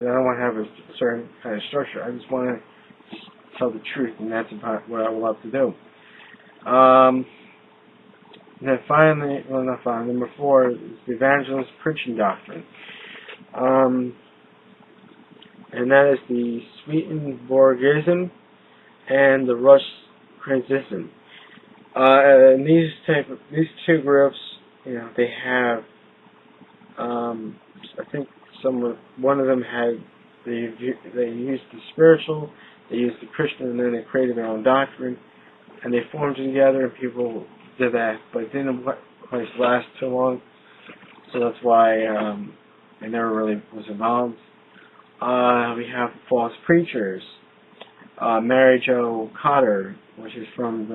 I don't want to have a certain kind of structure. I just want to tell the truth, and that's about what I would love to do. And then finally, well, not finally, number 4 is the evangelist preaching doctrine. And that is the Swedenborgism and the Rush-Criticism. And these two groups, they have, I think one of them had, they used the spiritual, they used the Christian, and then they created their own doctrine, and they formed together, and people did that, but it didn't quite last too long, so that's why I never really was involved. We have false preachers. Mary Jo Cotter, which is from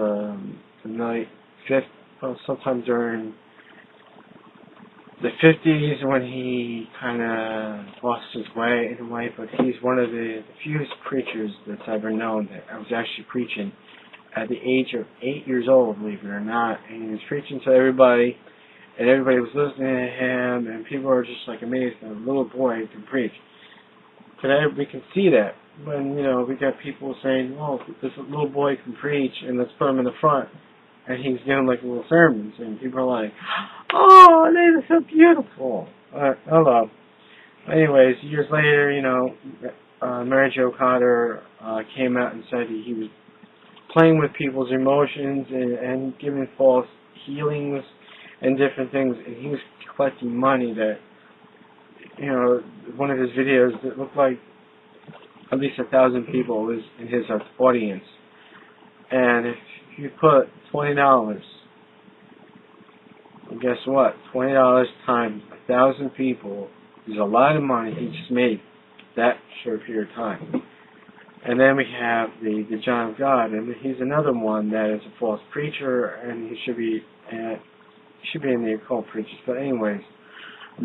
the night sometime during the 50s when he kind of lost his way in life, but he's one of the fewest preachers that's ever known that I was actually preaching at the age of 8 years old, believe it or not, and he was preaching to everybody, and everybody was listening to him, and people were just like amazed that a little boy can preach. Today we can see that when, we got people saying, well, this little boy can preach, and let's put him in the front, and he's giving like little sermons, and people are like, oh, that is so beautiful. Hello. Anyways, years later, Mary Jo Cotter came out and said he was playing with people's emotions and giving false healings and different things, and he was collecting money that, one of his videos that looked like at least 1,000 people was in his audience. And if you put $20, and guess what? $20 times 1,000 people is a lot of money he just made that short period of time. And then we have the John of God, and he's another one that is a false preacher, and he should be in the occult preachers. But anyways,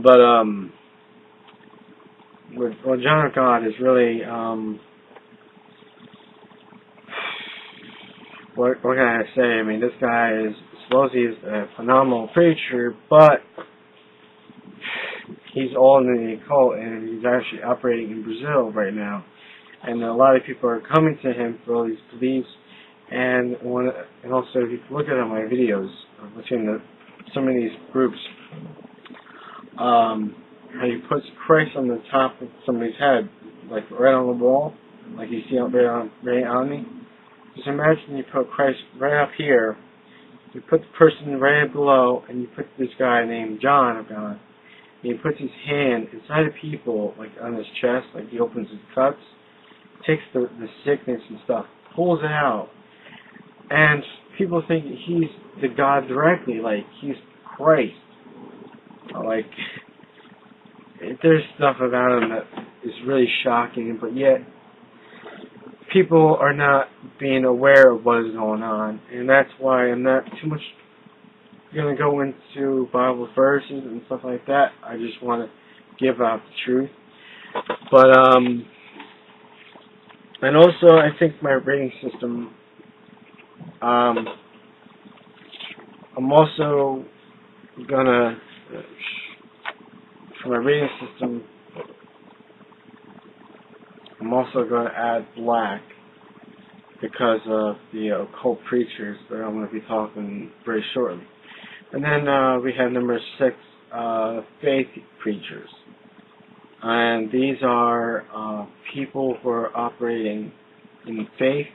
John of God is really, what can I say? I mean, this guy is, supposedly he's a phenomenal preacher, but he's all in the occult, and he's actually operating in Brazil right now. And a lot of people are coming to him for all these beliefs, and also if you look at my videos between some of these groups, how he puts Christ on the top of somebody's head, like right on the wall, like you see right on me. Just imagine you put Christ right up here, you put the person right below, and you put this guy named John of God, and he puts his hand inside of people, like on his chest, like he opens his cuts, takes the sickness and stuff, pulls it out, and people think he's the God directly, like he's Christ. Like, there's stuff about him that is really shocking, but yet people are not being aware of what is going on, and that's why I'm not too much going to go into Bible verses and stuff like that. I just want to give out the truth. But, and also, I think my rating system, I'm also gonna, for my rating system, I'm also gonna add black because of the occult preachers that I'm gonna be talking very shortly. And then we have number 6, faith preachers. And these are people who are operating in faith.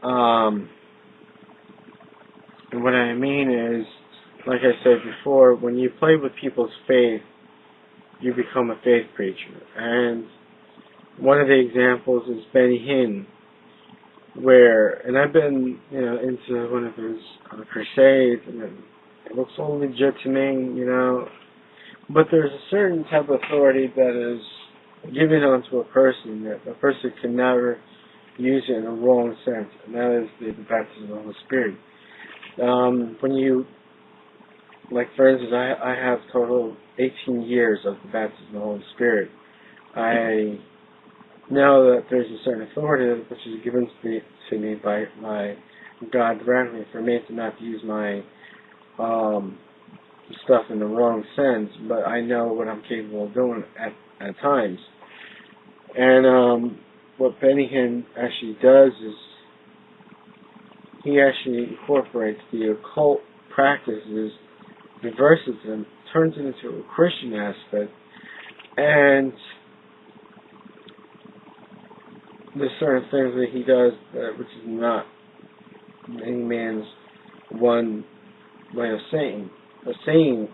And what I mean is, like I said before, when you play with people's faith, you become a faith preacher. And one of the examples is Benny Hinn, and I've been, into one of his crusades, and it looks all legit to me, But there's a certain type of authority that is given onto a person that a person can never use it in a wrong sense, and that is the baptism of the Holy Spirit. When you, like for instance, I have total 18 years of the baptism of the Holy Spirit. I know that there's a certain authority which is given to me by God directly for me to not use my stuff in the wrong sense, but I know what I'm capable of doing at times. And what Benny Hinn actually does is he actually incorporates the occult practices, reverses them, turns it into a Christian aspect, and there's certain things that he does which is not any man's one way of saying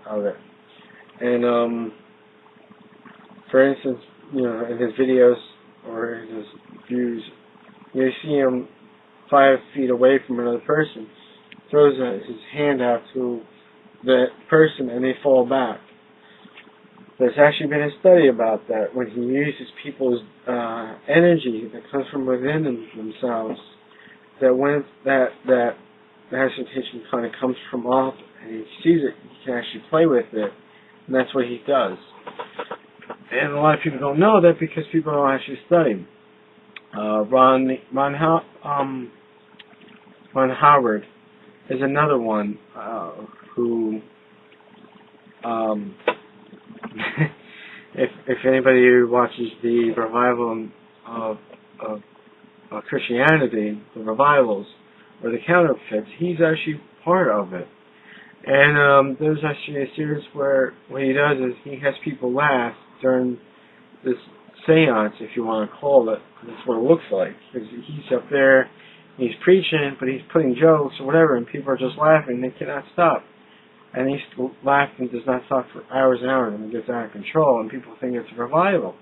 of it. And for instance, in his videos or in his views, you see him 5 feet away from another person, throws his hand out to the person, and they fall back. There's actually been a study about that, when he uses people's energy that comes from within themselves, that when that agitation kind of comes from off, and he sees it, he can actually play with it, and that's what he does. And a lot of people don't know that because people don't actually study. Ron Howard is another one who, if anybody watches the revival of Christianity, the revivals or the counterfeits, he's actually part of it. And there's actually a series where what he does is he has people laugh during this seance, if you want to call it. That's what it looks like. Because he's up there, he's preaching, but he's putting jokes or whatever, and people are just laughing. They cannot stop. And he's laughing does not stop for hours and hours, and it gets out of control, and people think it's a revival.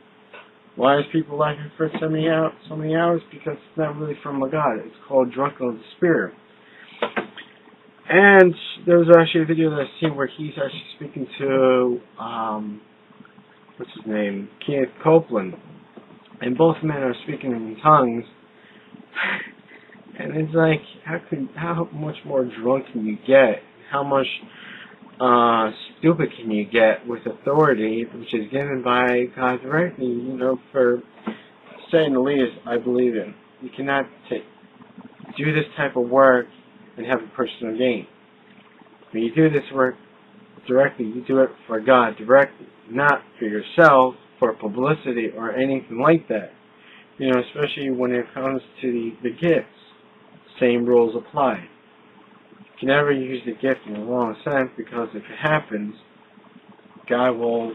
Why is people laughing for so many hours? Because it's not really from a God. It's called drunken of the spirit. And there was actually a video that I've seen where he's actually speaking to, what's his name, Kenneth Copeland, and both men are speaking in tongues. And it's like, how much more drunk can you get? How much stupid can you get with authority, which is given by God directly? For saying the least, I believe in. You cannot do this type of work and have a personal gain. When you do this work directly, you do it for God directly, not for yourself, for publicity, or anything like that. Especially when it comes to the gifts. Same rules apply. You can never use the gift in the wrong sense, because if it happens, God will,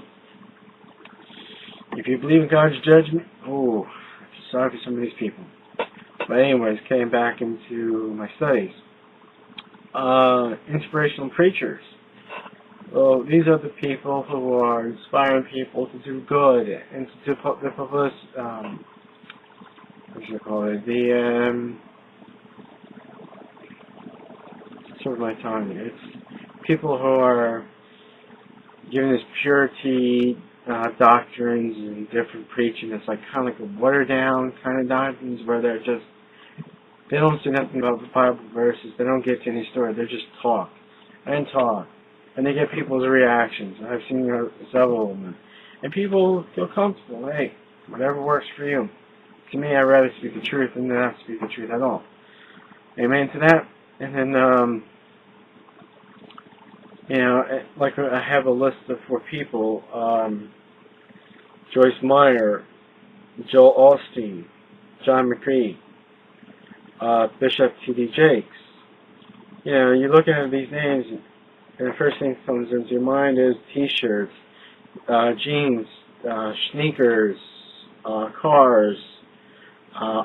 if you believe in God's judgment, sorry for some of these people. But anyways, came back into my studies. Inspirational preachers. Well, these are the people who are inspiring people to do good and to put the publicity, what should I call it? Sort of my tongue. It's people who are giving this purity doctrines and different preaching. It's like kind of like a watered down kind of doctrines where they don't say nothing about the Bible verses. They don't get to any story. They just talk and talk, and they get people's reactions. I've seen several of them, and people feel comfortable. Hey, whatever works for you. To me, I'd rather speak the truth than not speak the truth at all. Amen to that. And then, like I have a list of 4 people: Joyce Meyer, Joel Osteen, John McCree, Bishop T.D. Jakes. You look at these names, and the first thing that comes into your mind is T-shirts, jeans, sneakers, cars,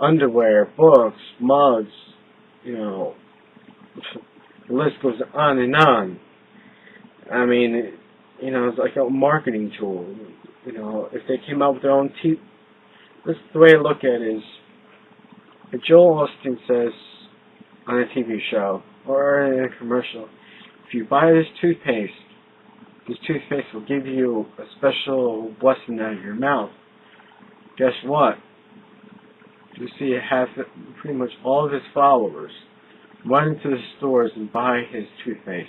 underwear, books, mugs. The list goes on and on. I mean, it's like a marketing tool. If they came out with their own this is the way I look at it is, if Joel Osteen says on a TV show or in a commercial, if you buy this toothpaste will give you a special blessing out of your mouth. Guess what? You see, it has pretty much all of his followers run into the stores and buy his toothpaste.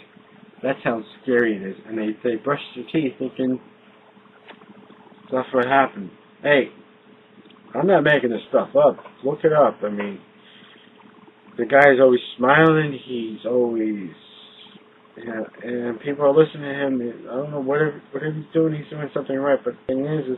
That's how scary it is. And they brush their teeth thinking that's what happened. Hey, I'm not making this stuff up. Look it up. I mean, the guy's always smiling. He's always, and people are listening to him. I don't know, whatever he's doing something right. But the thing is